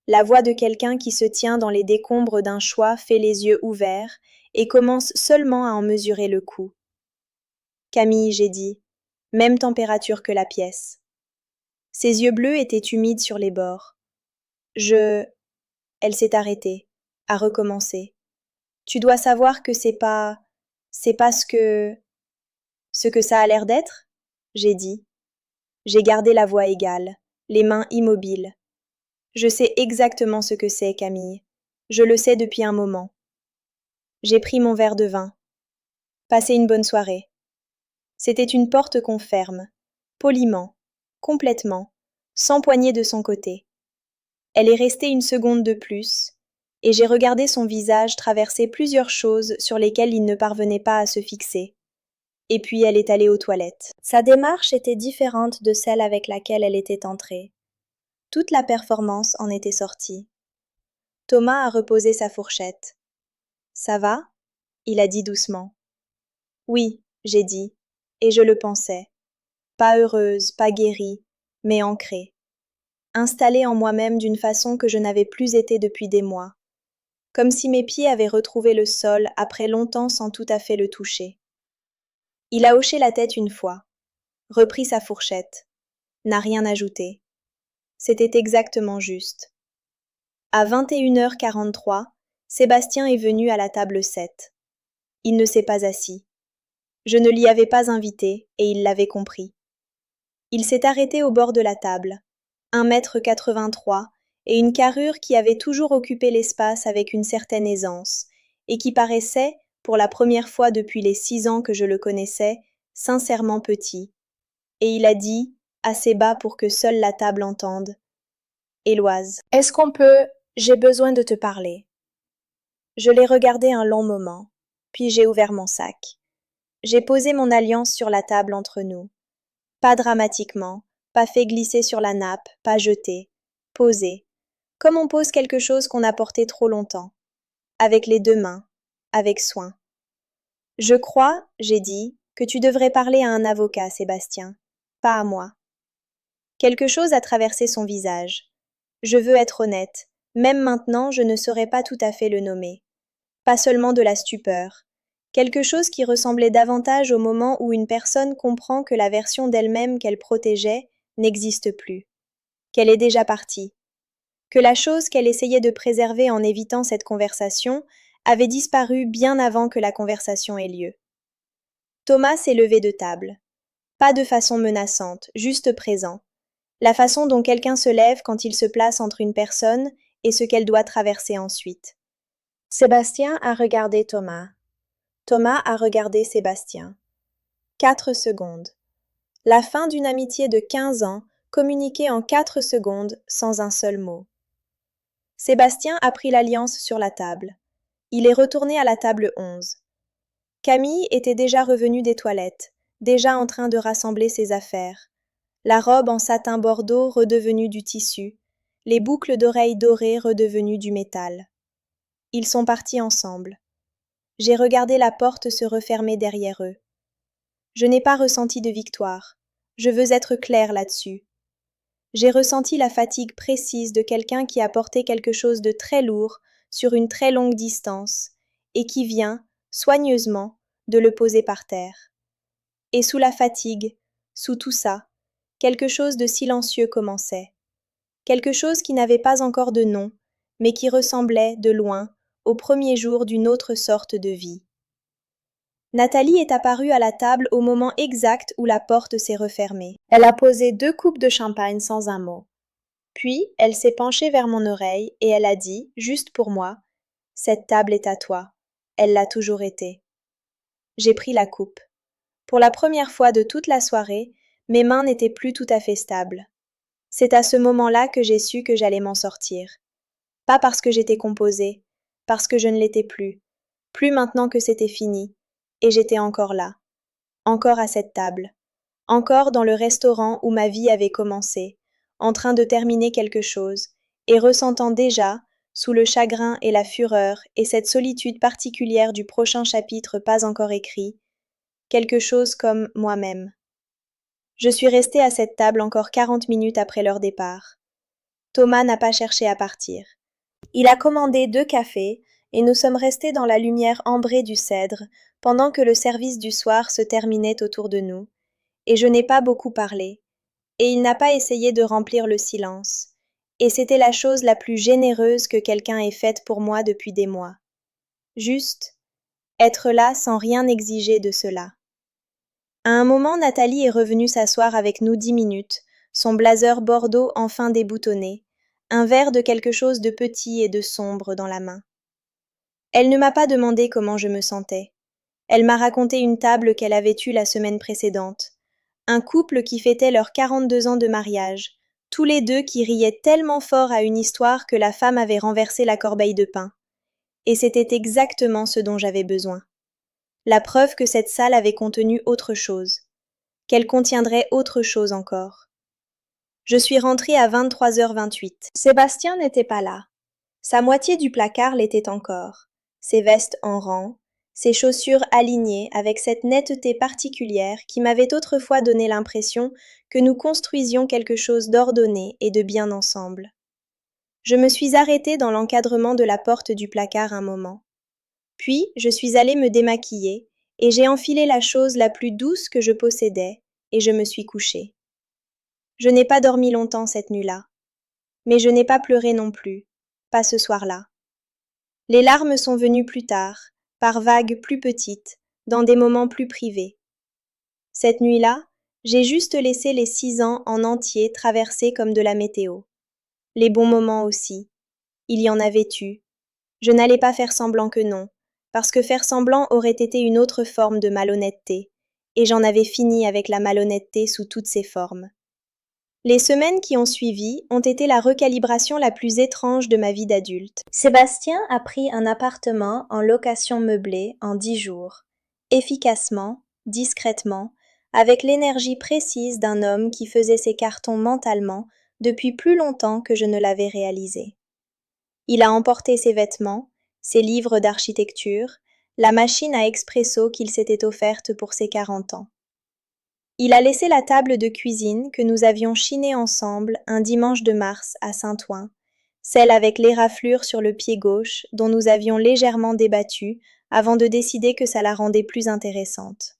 La voix de quelqu'un qui se tient dans les décombres d'un choix fait les yeux ouverts et commence seulement à en mesurer le coût. Camille, j'ai dit, même température que la pièce. Ses yeux bleus étaient humides sur les bords. Elle s'est arrêtée, a recommencé. Tu dois savoir que c'est pas ce que ça a l'air d'être, j'ai dit. J'ai gardé la voix égale, les mains immobiles. Je sais exactement ce que c'est, Camille. Je le sais depuis un moment. J'ai pris mon verre de vin. Passez une bonne soirée. C'était une porte qu'on ferme, poliment, complètement, sans poignée de son côté. Elle est restée une seconde de plus, et j'ai regardé son visage traverser plusieurs choses sur lesquelles il ne parvenait pas à se fixer. Et puis elle est allée aux toilettes. Sa démarche était différente de celle avec laquelle elle était entrée. Toute la performance en était sortie. Thomas a reposé sa fourchette. Ça va? Il a dit doucement. Oui, j'ai dit, et je le pensais. Pas heureuse, pas guérie, mais ancrée. Installée en moi-même d'une façon que je n'avais plus été depuis des mois. Comme si mes pieds avaient retrouvé le sol après longtemps sans tout à fait le toucher. Il a hoché la tête une fois, repris sa fourchette, n'a rien ajouté. C'était exactement juste. À 21h43, Sébastien est venu à la table 7. Il ne s'est pas assis. Je ne l'y avais pas invité et il l'avait compris. Il s'est arrêté au bord de la table, 1,83 m et une carrure qui avait toujours occupé l'espace avec une certaine aisance, et qui paraissait, pour la première fois depuis les 6 ans que je le connaissais, sincèrement petit. Et il a dit, assez bas pour que seule la table entende. Éloise, est-ce qu'on peut... J'ai besoin de te parler. Je l'ai regardé un long moment, puis j'ai ouvert mon sac. J'ai posé mon alliance sur la table entre nous. Pas dramatiquement, pas fait glisser sur la nappe, pas jeté. Posé. Comme on pose quelque chose qu'on a porté trop longtemps. Avec les 2 mains. Avec soin. Je crois, j'ai dit, que tu devrais parler à un avocat, Sébastien. Pas à moi. Quelque chose a traversé son visage. Je veux être honnête. Même maintenant, je ne saurais pas tout à fait le nommer. Pas seulement de la stupeur. Quelque chose qui ressemblait davantage au moment où une personne comprend que la version d'elle-même qu'elle protégeait n'existe plus. Qu'elle est déjà partie. Que la chose qu'elle essayait de préserver en évitant cette conversation avait disparu bien avant que la conversation ait lieu. Thomas s'est levé de table. Pas de façon menaçante, juste présent. La façon dont quelqu'un se lève quand il se place entre une personne et ce qu'elle doit traverser ensuite. Sébastien a regardé Thomas. Thomas a regardé Sébastien. 4 secondes. La fin d'une amitié de 15 ans, communiquée en 4 secondes sans un seul mot. Sébastien a pris l'alliance sur la table. Il est retourné à la table 11. Camille était déjà revenue des toilettes, déjà en train de rassembler ses affaires. La robe en satin bordeaux redevenue du tissu, les boucles d'oreilles dorées redevenues du métal. Ils sont partis ensemble. J'ai regardé la porte se refermer derrière eux. Je n'ai pas ressenti de victoire. Je veux être claire là-dessus. J'ai ressenti la fatigue précise de quelqu'un qui a porté quelque chose de très lourd sur une très longue distance et qui vient, soigneusement, de le poser par terre. Et sous la fatigue, sous tout ça, quelque chose de silencieux commençait. Quelque chose qui n'avait pas encore de nom, mais qui ressemblait, de loin, au premier jour d'une autre sorte de vie. Nathalie est apparue à la table au moment exact où la porte s'est refermée. Elle a posé 2 coupes de champagne sans un mot. Puis, elle s'est penchée vers mon oreille et elle a dit, juste pour moi, « Cette table est à toi. Elle l'a toujours été. » J'ai pris la coupe. Pour la première fois de toute la soirée, mes mains n'étaient plus tout à fait stables. C'est à ce moment-là que j'ai su que j'allais m'en sortir. Pas parce que j'étais composée, parce que je ne l'étais plus. Plus maintenant que c'était fini. Et j'étais encore là. Encore à cette table. Encore dans le restaurant où ma vie avait commencé, en train de terminer quelque chose, et ressentant déjà, sous le chagrin et la fureur et cette solitude particulière du prochain chapitre pas encore écrit, quelque chose comme moi-même. Je suis restée à cette table encore 40 minutes après leur départ. Thomas n'a pas cherché à partir. Il a commandé 2 cafés, et nous sommes restés dans la lumière ambrée du cèdre, pendant que le service du soir se terminait autour de nous, et je n'ai pas beaucoup parlé, et il n'a pas essayé de remplir le silence, et c'était la chose la plus généreuse que quelqu'un ait faite pour moi depuis des mois. Juste, être là sans rien exiger de cela. À un moment, Nathalie est revenue s'asseoir avec nous 10 minutes, son blazer bordeaux enfin déboutonné, un verre de quelque chose de petit et de sombre dans la main. Elle ne m'a pas demandé comment je me sentais. Elle m'a raconté une table qu'elle avait eue la semaine précédente. Un couple qui fêtait leurs 42 ans de mariage, tous les deux qui riaient tellement fort à une histoire que la femme avait renversé la corbeille de pain. Et c'était exactement ce dont j'avais besoin. La preuve que cette salle avait contenu autre chose, qu'elle contiendrait autre chose encore. Je suis rentrée à 23h28. Sébastien n'était pas là. Sa moitié du placard l'était encore, ses vestes en rang, ses chaussures alignées avec cette netteté particulière qui m'avait autrefois donné l'impression que nous construisions quelque chose d'ordonné et de bien ensemble. Je me suis arrêtée dans l'encadrement de la porte du placard un moment. Puis, je suis allée me démaquiller, et j'ai enfilé la chose la plus douce que je possédais, et je me suis couchée. Je n'ai pas dormi longtemps cette nuit-là. Mais je n'ai pas pleuré non plus, pas ce soir-là. Les larmes sont venues plus tard, par vagues plus petites, dans des moments plus privés. Cette nuit-là, j'ai juste laissé les 6 ans en entier traverser comme de la météo. Les bons moments aussi. Il y en avait eu. Je n'allais pas faire semblant que non, parce que faire semblant aurait été une autre forme de malhonnêteté, et j'en avais fini avec la malhonnêteté sous toutes ses formes. Les semaines qui ont suivi ont été la recalibration la plus étrange de ma vie d'adulte. Sébastien a pris un appartement en location meublée en 10 jours, efficacement, discrètement, avec l'énergie précise d'un homme qui faisait ses cartons mentalement depuis plus longtemps que je ne l'avais réalisé. Il a emporté ses vêtements, ses livres d'architecture, la machine à expresso qu'il s'était offerte pour ses 40 ans. Il a laissé la table de cuisine que nous avions chinée ensemble un dimanche de mars à Saint-Ouen, celle avec l'éraflure sur le pied gauche dont nous avions légèrement débattu avant de décider que ça la rendait plus intéressante.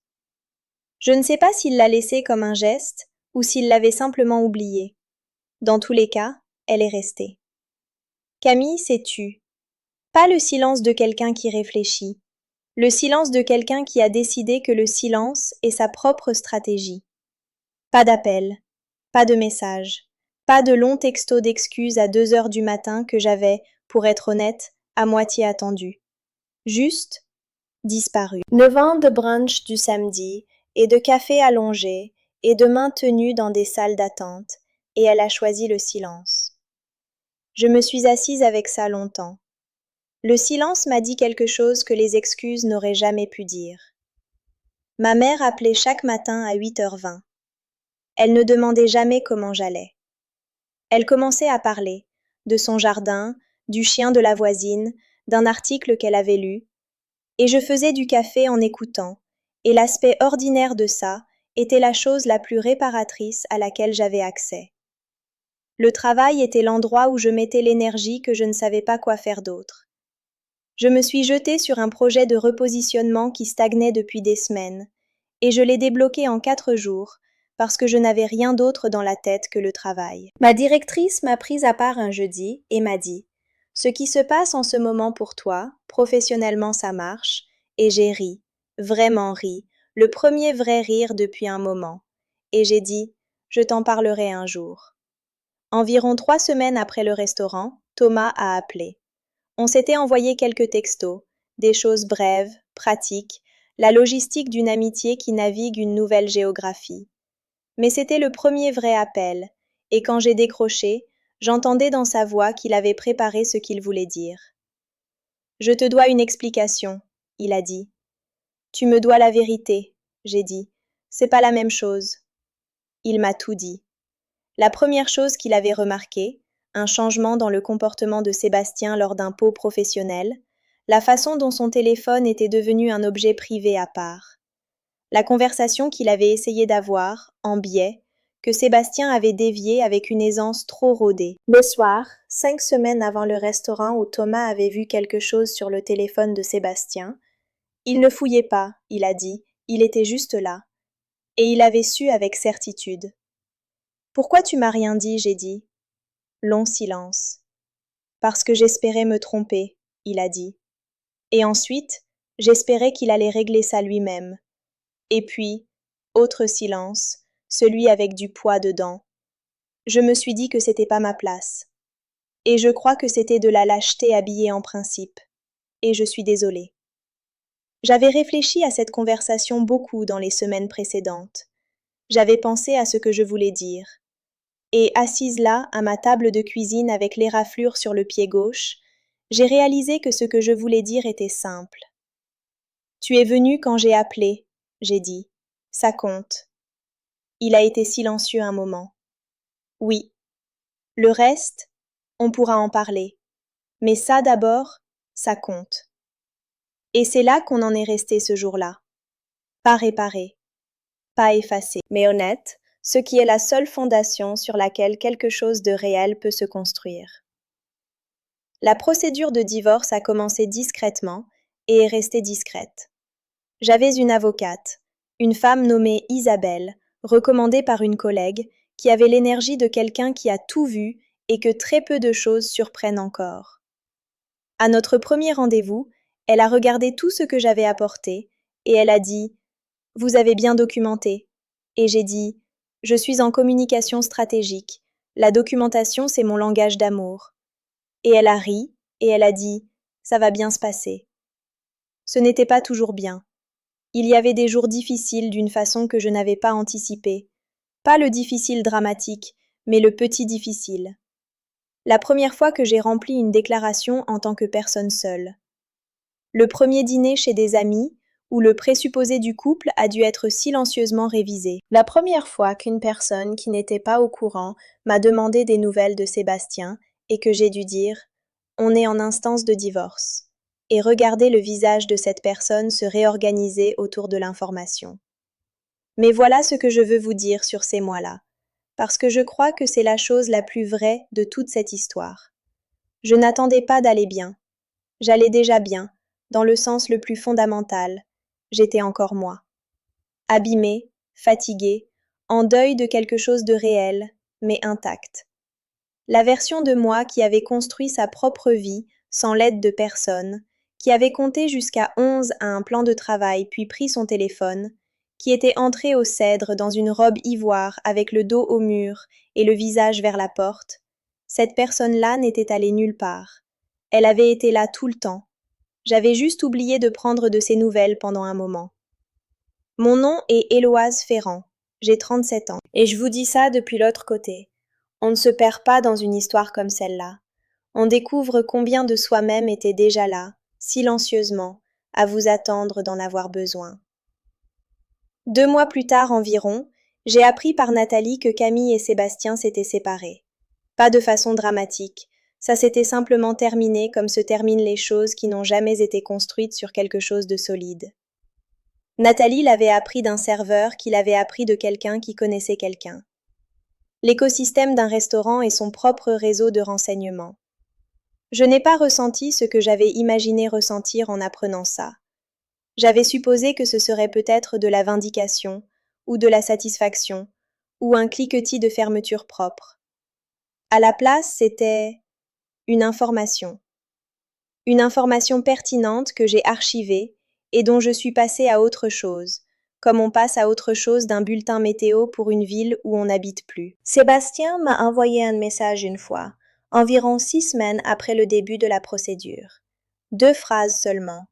Je ne sais pas s'il l'a laissée comme un geste ou s'il l'avait simplement oubliée. Dans tous les cas, elle est restée. Camille s'est tue. Pas le silence de quelqu'un qui réfléchit, le silence de quelqu'un qui a décidé que le silence est sa propre stratégie. Pas d'appel, pas de message, pas de long texto d'excuses à 2 heures du matin que j'avais, pour être honnête, à moitié attendu. Juste disparu. 9 ans de brunch du samedi, et de café allongé, et de mains tenues dans des salles d'attente, et elle a choisi le silence. Je me suis assise avec ça longtemps. Le silence m'a dit quelque chose que les excuses n'auraient jamais pu dire. Ma mère appelait chaque matin à 8h20. Elle ne demandait jamais comment j'allais. Elle commençait à parler, de son jardin, du chien de la voisine, d'un article qu'elle avait lu, et je faisais du café en écoutant, et l'aspect ordinaire de ça était la chose la plus réparatrice à laquelle j'avais accès. Le travail était l'endroit où je mettais l'énergie que je ne savais pas quoi faire d'autre. Je me suis jetée sur un projet de repositionnement qui stagnait depuis des semaines, et je l'ai débloqué en 4 jours, parce que je n'avais rien d'autre dans la tête que le travail. Ma directrice m'a prise à part un jeudi et m'a dit « Ce qui se passe en ce moment pour toi, professionnellement ça marche », et j'ai ri, vraiment ri, le premier vrai rire depuis un moment. Et j'ai dit « Je t'en parlerai un jour ». Environ 3 semaines après le restaurant, Thomas a appelé. On s'était envoyé quelques textos, des choses brèves, pratiques, la logistique d'une amitié qui navigue une nouvelle géographie. Mais c'était le premier vrai appel, et quand j'ai décroché, j'entendais dans sa voix qu'il avait préparé ce qu'il voulait dire. « Je te dois une explication », il a dit. « Tu me dois la vérité », j'ai dit. « C'est pas la même chose. » Il m'a tout dit. La première chose qu'il avait remarquée, un changement dans le comportement de Sébastien lors d'un pot professionnel, la façon dont son téléphone était devenu un objet privé à part. La conversation qu'il avait essayé d'avoir, en biais, que Sébastien avait déviée avec une aisance trop rodée. Le soir, 5 semaines avant le restaurant où Thomas avait vu quelque chose sur le téléphone de Sébastien, il ne fouillait pas, il a dit, il était juste là. Et il avait su avec certitude. « Pourquoi tu m'as rien dit ?» j'ai dit. Long silence. « Parce que j'espérais me tromper, » il a dit. Et ensuite, j'espérais qu'il allait régler ça lui-même. Et puis, autre silence, celui avec du poids dedans. Je me suis dit que c'était pas ma place. Et je crois que c'était de la lâcheté habillée en principe. Et je suis désolée. J'avais réfléchi à cette conversation beaucoup dans les semaines précédentes. J'avais pensé à ce que je voulais dire. Et assise là, à ma table de cuisine avec l'éraflure sur le pied gauche, j'ai réalisé que ce que je voulais dire était simple. « Tu es venu quand j'ai appelé », j'ai dit. « Ça compte. » Il a été silencieux un moment. « Oui. Le reste, on pourra en parler. Mais ça d'abord, ça compte. » Et c'est là qu'on en est resté ce jour-là. Pas réparé, pas effacé, mais honnête, ce qui est la seule fondation sur laquelle quelque chose de réel peut se construire. La procédure de divorce a commencé discrètement et est restée discrète. J'avais une avocate, une femme nommée Isabelle, recommandée par une collègue, qui avait l'énergie de quelqu'un qui a tout vu et que très peu de choses surprennent encore. À notre premier rendez-vous, elle a regardé tout ce que j'avais apporté et elle a dit « Vous avez bien documenté ». Et j'ai dit « Je suis en communication stratégique. La documentation, c'est mon langage d'amour. » Et elle a ri et elle a dit « Ça va bien se passer ». Ce n'était pas toujours bien. Il y avait des jours difficiles d'une façon que je n'avais pas anticipée. Pas le difficile dramatique, mais le petit difficile. La première fois que j'ai rempli une déclaration en tant que personne seule. Le premier dîner chez des amis, où le présupposé du couple a dû être silencieusement révisé. La première fois qu'une personne qui n'était pas au courant m'a demandé des nouvelles de Sébastien et que j'ai dû dire « On est en instance de divorce » et regarder le visage de cette personne se réorganiser autour de l'information. Mais voilà ce que je veux vous dire sur ces mois-là, parce que je crois que c'est la chose la plus vraie de toute cette histoire. Je n'attendais pas d'aller bien. J'allais déjà bien, dans le sens le plus fondamental. J'étais encore moi. Abîmée, fatiguée, en deuil de quelque chose de réel, mais intact. La version de moi qui avait construit sa propre vie sans l'aide de personne, qui avait compté jusqu'à 11 à un plan de travail puis pris son téléphone, qui était entrée au cèdre dans une robe ivoire avec le dos au mur et le visage vers la porte, cette personne-là n'était allée nulle part. Elle avait été là tout le temps. J'avais juste oublié de prendre de ses nouvelles pendant un moment. Mon nom est Héloïse Ferrand. J'ai 37 ans. Et je vous dis ça depuis l'autre côté. On ne se perd pas dans une histoire comme celle-là. On découvre combien de soi-même était déjà là, silencieusement, à vous attendre d'en avoir besoin. 2 mois plus tard environ, j'ai appris par Nathalie que Camille et Sébastien s'étaient séparés. Pas de façon dramatique, ça s'était simplement terminé comme se terminent les choses qui n'ont jamais été construites sur quelque chose de solide. Nathalie l'avait appris d'un serveur qui l'avait appris de quelqu'un qui connaissait quelqu'un. l'écosystème d'un restaurant et son propre réseau de renseignements. Je n'ai pas ressenti ce que j'avais imaginé ressentir en apprenant ça. J'avais supposé que ce serait peut-être de la vindication, ou de la satisfaction, ou un cliquetis de fermeture propre. À la place, c'était une information. Une information pertinente que j'ai archivée et dont je suis passée à autre chose, comme on passe à autre chose d'un bulletin météo pour une ville où on n'habite plus. Sébastien m'a envoyé un message une fois, environ 6 semaines après le début de la procédure. 2 phrases seulement.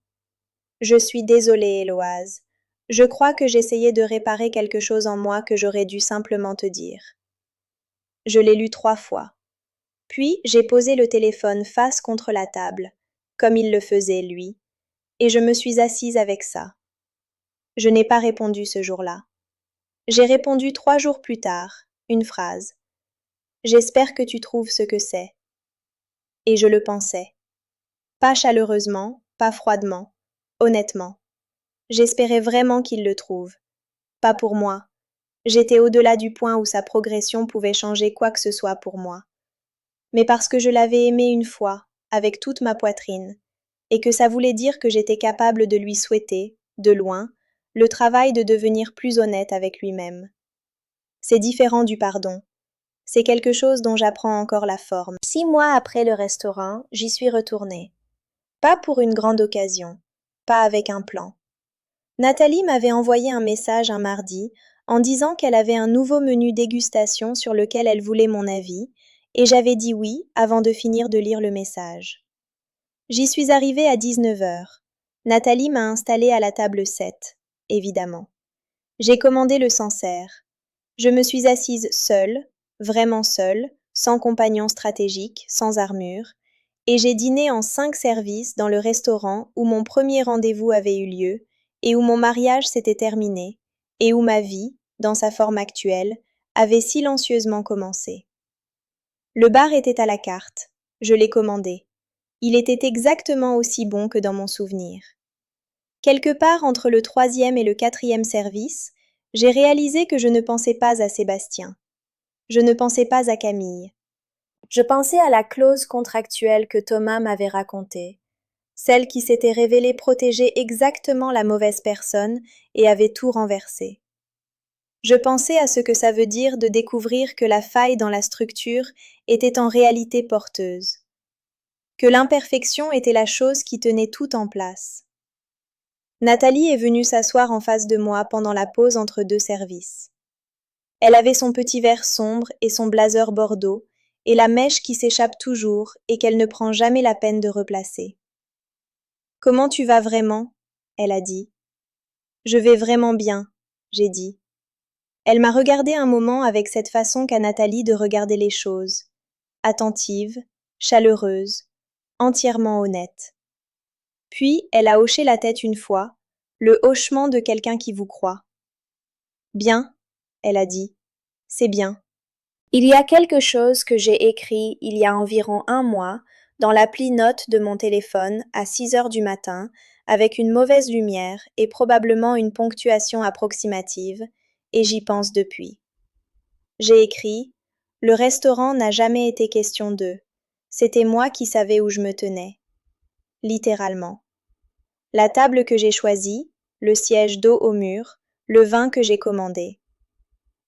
Je suis désolée, Héloïse. Je crois que j'essayais de réparer quelque chose en moi que j'aurais dû simplement te dire. Je l'ai lu 3 fois. Puis j'ai posé le téléphone face contre la table, comme il le faisait, lui, et je me suis assise avec ça. Je n'ai pas répondu ce jour-là. J'ai répondu 3 jours plus tard, une phrase. J'espère que tu trouves ce que c'est. Et je le pensais. Pas chaleureusement, pas froidement, honnêtement. J'espérais vraiment qu'il le trouve. Pas pour moi. J'étais au-delà du point où sa progression pouvait changer quoi que ce soit pour moi. Mais parce que je l'avais aimé une fois, avec toute ma poitrine, et que ça voulait dire que j'étais capable de lui souhaiter, de loin, le travail de devenir plus honnête avec lui-même. C'est différent du pardon. C'est quelque chose dont j'apprends encore la forme. 6 mois après le restaurant, j'y suis retournée. Pas pour une grande occasion, pas avec un plan. Nathalie m'avait envoyé un message un mardi en disant qu'elle avait un nouveau menu dégustation sur lequel elle voulait mon avis, et j'avais dit oui avant de finir de lire le message. J'y suis arrivée à 19h. Nathalie m'a installée à la table 7, évidemment. J'ai commandé le Sancerre. Je me suis assise seule, vraiment seule, sans compagnon stratégique, sans armure, et j'ai dîné en 5 services dans le restaurant où mon premier rendez-vous avait eu lieu, et où mon mariage s'était terminé, et où ma vie, dans sa forme actuelle, avait silencieusement commencé. Le bar était à la carte. Je l'ai commandé. Il était exactement aussi bon que dans mon souvenir. Quelque part entre le 3e et le 4e service, j'ai réalisé que je ne pensais pas à Sébastien. Je ne pensais pas à Camille. Je pensais à la clause contractuelle que Thomas m'avait racontée, celle qui s'était révélée protéger exactement la mauvaise personne et avait tout renversé. Je pensais à ce que ça veut dire de découvrir que la faille dans la structure était en réalité porteuse, que l'imperfection était la chose qui tenait tout en place. Nathalie est venue s'asseoir en face de moi pendant la pause entre 2 services. Elle avait son petit verre sombre et son blazer bordeaux, et la mèche qui s'échappe toujours et qu'elle ne prend jamais la peine de replacer. « Comment tu vas vraiment ?» elle a dit. « Je vais vraiment bien », j'ai dit. Elle m'a regardé un moment avec cette façon qu'a Nathalie de regarder les choses, attentive, chaleureuse, entièrement honnête. Puis elle a hoché la tête une fois, le hochement de quelqu'un qui vous croit. « Bien », elle a dit, « c'est bien. » Il y a quelque chose que j'ai écrit il y a environ 1 mois dans l'appli Notes de mon téléphone à 6h du matin avec une mauvaise lumière et probablement une ponctuation approximative, et j'y pense depuis. J'ai écrit « Le restaurant n'a jamais été question d'eux. C'était moi qui savais où je me tenais. » Littéralement. La table que j'ai choisie, le siège dos au mur, le vin que j'ai commandé.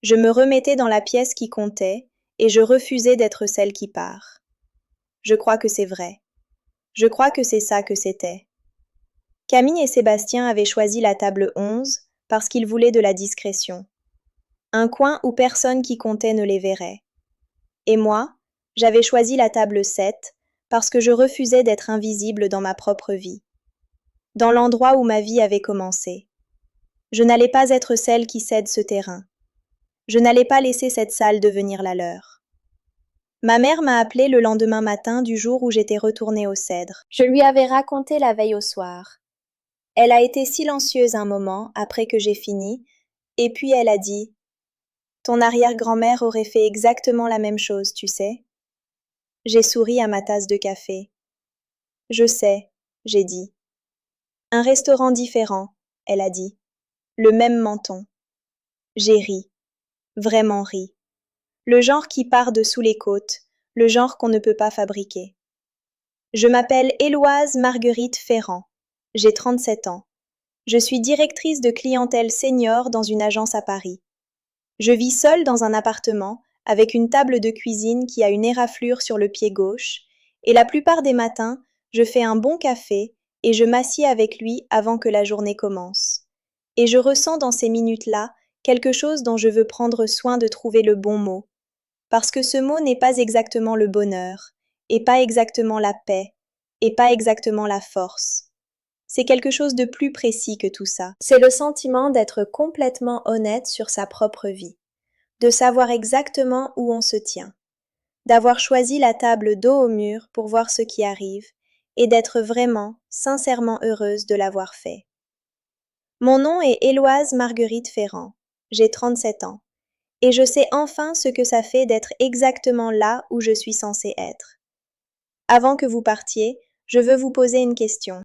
Je me remettais dans la pièce qui comptait et je refusais d'être celle qui part. Je crois que c'est vrai. Je crois que c'est ça que c'était. Camille et Sébastien avaient choisi la table 11 parce qu'ils voulaient de la discrétion. Un coin où personne qui comptait ne les verrait. Et moi, j'avais choisi la table 7 parce que je refusais d'être invisible dans ma propre vie. Dans l'endroit où ma vie avait commencé. Je n'allais pas être celle qui cède ce terrain. Je n'allais pas laisser cette salle devenir la leur. Ma mère m'a appelée le lendemain matin du jour où j'étais retournée au Cèdre. Je lui avais raconté la veille au soir. Elle a été silencieuse un moment après que j'ai fini, et puis elle a dit « Ton arrière-grand-mère aurait fait exactement la même chose, tu sais ?» J'ai souri à ma tasse de café. « Je sais », j'ai dit. « Un restaurant différent », elle a dit. « Le même menton. » J'ai ri, vraiment ri. le genre qui part de sous les côtes, le genre qu'on ne peut pas fabriquer. Je m'appelle Éloise Marguerite Ferrand. J'ai 37 ans. Je suis directrice de clientèle senior dans une agence à Paris. Je vis seule dans un appartement avec une table de cuisine qui a une éraflure sur le pied gauche, et la plupart des matins, je fais un bon café et je m'assieds avec lui avant que la journée commence. Et je ressens dans ces minutes-là quelque chose dont je veux prendre soin de trouver le bon mot, parce que ce mot n'est pas exactement le bonheur, et pas exactement la paix, et pas exactement la force. C'est quelque chose de plus précis que tout ça. C'est le sentiment d'être complètement honnête sur sa propre vie, de savoir exactement où on se tient, d'avoir choisi la table dos au mur pour voir ce qui arrive, et d'être vraiment, sincèrement heureuse de l'avoir fait. Mon nom est Éloise Marguerite Ferrand. J'ai 37 ans. Et je sais enfin ce que ça fait d'être exactement là où je suis censée être. Avant que vous partiez, je veux vous poser une question.